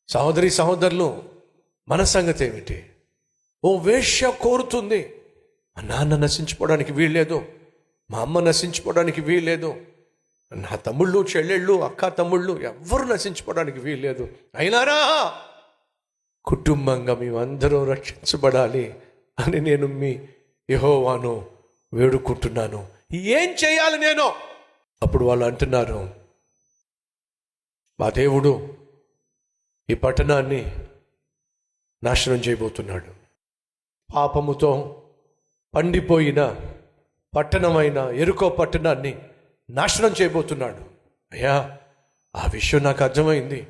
సహోదరి సహోదరులు, మన సంగతి ఏమిటి? ఓ వేశ్య కోరుతుంది, మా నాన్న నశించిపోవడానికి వీల్లేదు, మా అమ్మ నశించిపోవడానికి వీల్లేదు, నా తమ్ముళ్ళు చెల్లెళ్ళు అక్క తమ్ముళ్ళు ఎవ్వరు నశించిపోవడానికి వీల్లేదు. అయినారా కుటుంబంగా మేమందరూ రక్షించబడాలి అని నేను మీ యెహోవాను వేడుకుంటున్నాను. ఏం చేయాలి నేను? అప్పుడు వాళ్ళు అంటున్నారు, మా దేవుడు ఈ పట్టణాన్ని నాశనం చేయబోతున్నాడు. పాపముతో పండిపోయిన పట్టణమైన ఎరుకో పట్టణాన్ని నాశనం చేయబోతున్నాడు. అయ్యా, ఆ విషయం నాకు అర్థమైంది.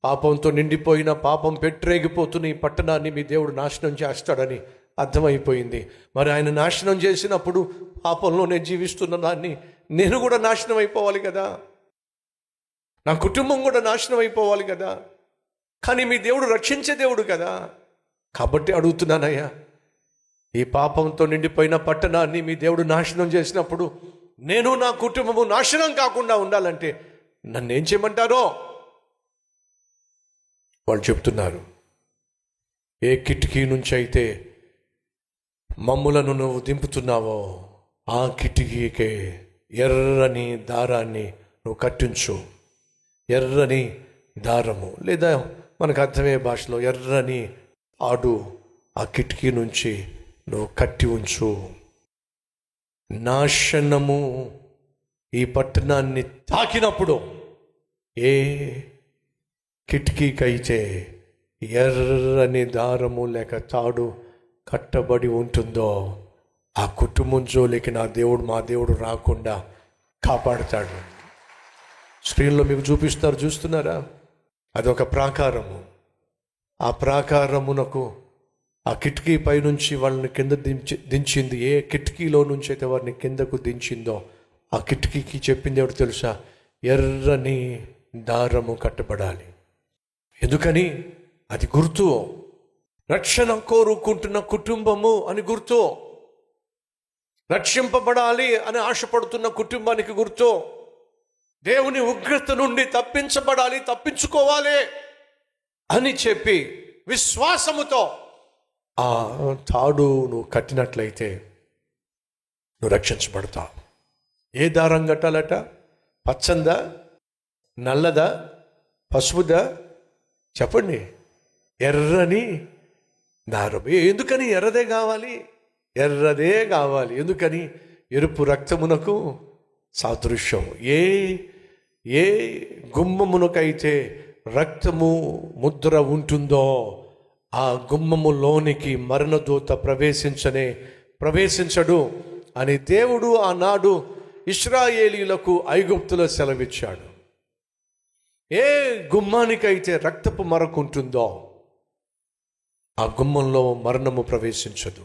పాపంతో నిండిపోయిన, పాపం పెట్టరేగిపోతున్న ఈ పట్టణాన్ని మీ దేవుడు నాశనం చేస్తాడని అర్థమైపోయింది. మరి ఆయన నాశనం చేసినప్పుడు పాపంలోనే జీవిస్తున్న దాన్ని నేను కూడా నాశనం అయిపోవాలి కదా, నా కుటుంబం కూడా నాశనం అయిపోవాలి కదా. కానీ మీ దేవుడు రక్షించే దేవుడు కదా. కాబట్టి అడుగుతున్నానయ్యా, ఈ పాపంతో నిండిపోయిన పట్టణాన్ని మీ దేవుడు నాశనం చేసినప్పుడు నేను నా కుటుంబము నాశనం కాకుండా ఉండాలంటే నన్ను ఏం చేయమంటారో? వాళ్ళు చెప్తున్నారు, ఏ కిటికీ నుంచి అయితే మమ్ములను నువ్వు దింపుతున్నావో ఆ కిటికీకే ఎర్రని దారాన్ని నువ్వు కట్టించు. ఎర్రని దారము, లేదా మనకు అర్థమయ్యే భాషలో ఎర్రని ఆడు ఆ కిటికీ నుంచి నువ్వు కట్టి ఉంచు. నాశనము ఈ పట్టణాన్ని తాకినప్పుడు ఏ కిటికీకైతే ఎర్రని దారము లేక తాడు కట్టబడి ఉంటుందో ఆ కుటుంబం జోలికి నా దేవుడు, మా దేవుడు రాకుండా కాపాడుతాడు. స్క్రీన్లో మీకు చూపిస్తారు, చూస్తున్నారా? అదొక ప్రాకారము. ఆ ప్రాకారమునకు ఆ కిటికీ పైనుంచి వాళ్ళని కింద దించింది. ఏ కిటికీలో నుంచి అయితే వారిని కిందకు దించిందో ఆ కిటికీకి చెప్పింది ఎవరు తెలుసా? ఎర్రని దారము కట్టబడాలి. ఎందుకని? అది గుర్తు. రక్షణ కోరుకుంటున్న కుటుంబము అని గుర్తు. రక్షింపబడాలి అని ఆశపడుతున్న కుటుంబానికి గుర్తు. దేవుని ఉగ్రత నుండి తప్పించబడాలి, తప్పించుకోవాలి అని చెప్పి విశ్వాసముతో ఆ తాడు నువ్వు కట్టినట్లయితే నువ్వు రక్షించబడతావు. ఏ దారం కట్టాలట? పచ్చందా, నల్లదా, పసుపుదా? చెప్పండి. ఎర్రని దారం. ఎందుకని ఎర్రదే కావాలి? ఎర్రదే కావాలి. ఎందుకని? ఎరుపు రక్తమునకు సాదృశ్యం. ఏ గుమ్మమునకైతే రక్తము ముద్ర ఉంటుందో ఆ గుమ్మములోనికి మరణదూత ప్రవేశించడు అని దేవుడు ఆనాడు ఇశ్రాయేలీయులకు ఐగుప్తులో సెలవిచ్చాడు. ఏ గుమ్మానికైతే రక్తపు మరక ఉంటుందో ఆ గుమ్మంలో మరణము ప్రవేశించదు.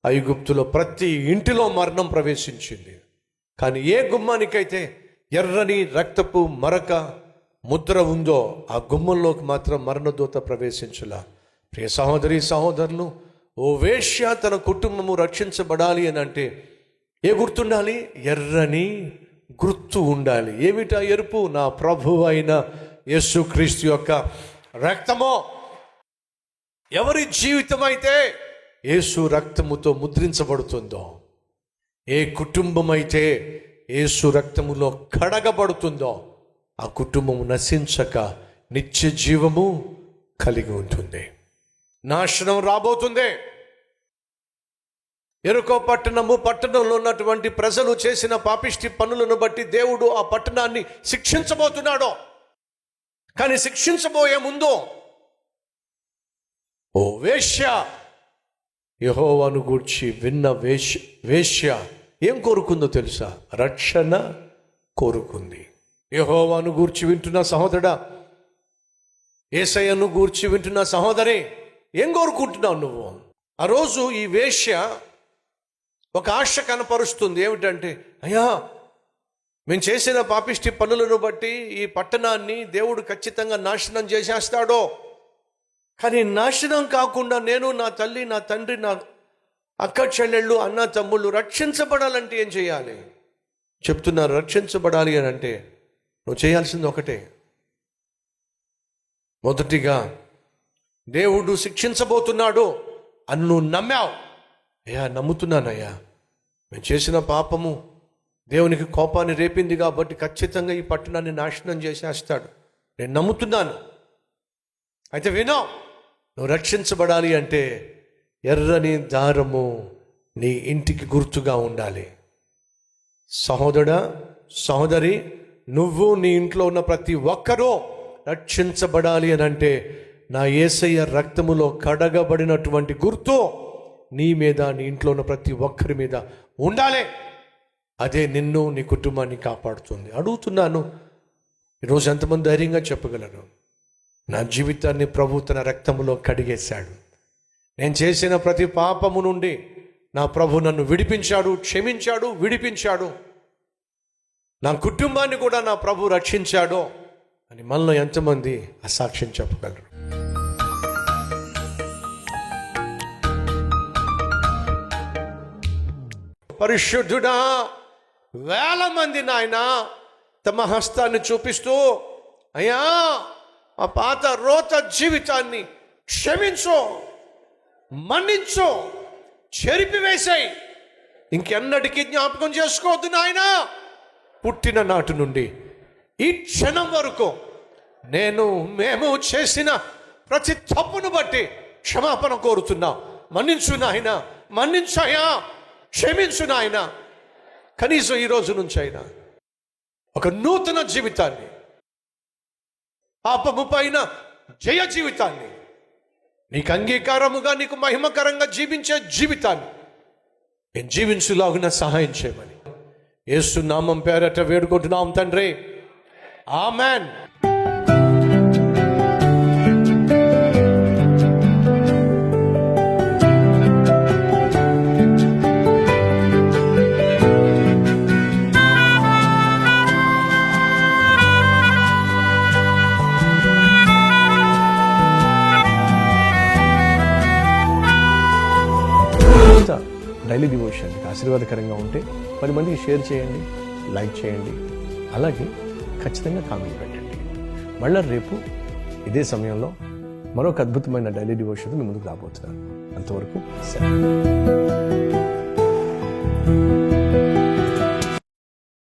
ఐగుప్తులో ప్రతి ఇంటిలో మరణం ప్రవేశించింది. కానీ ఏ గుమ్మానికైతే ఎర్రని రక్తపు మరక ముద్ర ఉందో ఆ గుమ్మంలోకి మాత్రం మరణదూత ప్రవేశించలా. ప్రియ సహోదరి సహోదరులు, ఓ వేశ్య తన కుటుంబము రక్షించబడాలి అని అంటే ఏ గుర్తుండాలి? ఎర్రని గుర్తు ఉండాలి. ఏమిటా ఎరుపు? నా ప్రభువు అయిన యేసుక్రీస్తు యొక్క రక్తము. ఎవరి జీవితం అయితే యేసు రక్తముతో ముద్రించబడుతుందో, ఏ కుటుంబం అయితే యేసు రక్తములో కడగబడుతుందో ఆ కుటుంబము నశించక నిత్య జీవము కలిగి ఉంటుంది. నాశనం రాబోతుంది. ఎరుకో పట్టణంలో ఉన్నటువంటి ప్రజలు చేసిన పాపిష్టి పనులను బట్టి దేవుడు ఆ పట్టణాన్ని శిక్షించబోతున్నాడు. కానీ శిక్షించబోయే ముందు ఓ వేశ్య, యెహోవాను గూర్చి విన్న వేశ్య ఏం కోరుకుందో తెలుసా? రక్షణ కోరుకుంది. యెహోవాను గూర్చి వింటున్న సహోదరుడా, యేసయ్యను గూర్చి వింటున్న సహోదరి, ఏం కోరుకుంటున్నావు నువ్వు? ఆ రోజు ఈ వేశ్య ఒక ఆశ కనపరుస్తుంది. ఏమిటంటే, అయ్యా, మేము చేసిన పాపిష్టి పనులను బట్టి ఈ పట్టణాన్ని దేవుడు ఖచ్చితంగా నాశనం చేసేస్తాడో, కానీ నాశనం కాకుండా నేను, నా తల్లి, నా తండ్రి, నా అక్క చెల్లెళ్ళు, అన్న తమ్ముళ్ళు రక్షించబడాలంటే ఏం చేయాలి చెప్తున్నారు. రక్షించబడాలి అని అంటే నువ్వు చేయాల్సింది ఒకటే, మొదటిగా దేవుడు శిక్షించబోతున్నాడు అని నువ్వు నమ్మావు. అయ్యా నమ్ముతున్నానయ్యా, మేము చేసిన పాపము దేవునికి కోపాన్ని రేపింది కాబట్టి ఖచ్చితంగా ఈ పట్టణాన్ని నాశనం చేసేస్తాడు, నేను నమ్ముతున్నాను. అయితే వినో, నువ్వు రక్షించబడాలి అంటే ఎర్రని దారము నీ ఇంటికి గుర్తుగా ఉండాలి. సహోదరుడా, సహోదరి, నువ్వు నీ ఇంట్లో ఉన్న ప్రతి ఒక్కరూ రక్షించబడాలి అని అంటే నా యేసయ్య రక్తములో కడగబడినటువంటి గుర్తు నీ మీద, నీ ఇంట్లో ఉన్న ప్రతి ఒక్కరి మీద ఉండాలి. అదే నిన్ను, నీ కుటుంబాన్ని కాపాడుతుంది. అడుగుతున్నాను, ఈరోజు ఎంతమంది ధైర్యంగా చెప్పగలను, నా జీవితాన్ని ప్రభు తన రక్తములో కడిగేశాడు, నేను చేసిన ప్రతి పాపము నుండి నా ప్రభు నన్ను విడిపించాడు, క్షమించాడు, విడిపించాడు, నా కుటుంబాన్ని కూడా నా ప్రభు రక్షించాడు అని మనలో ఎంతమంది ఆ సాక్ష్యం చెప్పగలరు? పరిశుద్ధుడా, వేల మంది నాయన తమ హస్తాన్ని చూపిస్తూ, అయ్యా ఆ పాత రోత జీవితాన్ని క్షమించు, మన్నించు, చెరిపివేశాయి, ఇంకెన్నటికీ జ్ఞాపకం చేసుకోవద్దు నాయన. పుట్టిన నాటి నుండి ఈ క్షణం వరకు మేము చేసిన ప్రతి తప్పును బట్టి క్షమాపణ కోరుతున్నాం. మన్నించు నాయన, మన్నించాయా, క్షమించు నాయన. కనీసం ఈ రోజు నుంచి అయినా ఒక నూతన జీవితాన్ని, పాపము పైన జయ జీవితాన్ని, నీకు అంగీకారముగా, నీకు మహిమకరంగా జీవించే జీవితాన్ని నేను జీవించులాగున సహాయం చేయమని యేసు నామం పేరట వేడుకుంటున్నాం తండ్రి, ఆమెన్. డైలీ డివోషన్ ఆశీర్వాదకరంగా ఉంటే 10 మందికి షేర్ చేయండి, లైక్ చేయండి, అలాగే ఖచ్చితంగా కామెంట్ పెట్టండి. మళ్ళీ రేపు ఇదే సమయంలో మరొక అద్భుతమైన డైలీ డివోషన్ మీ ముందుకు రాబోతున్నాను. అంతవరకు సెలవు.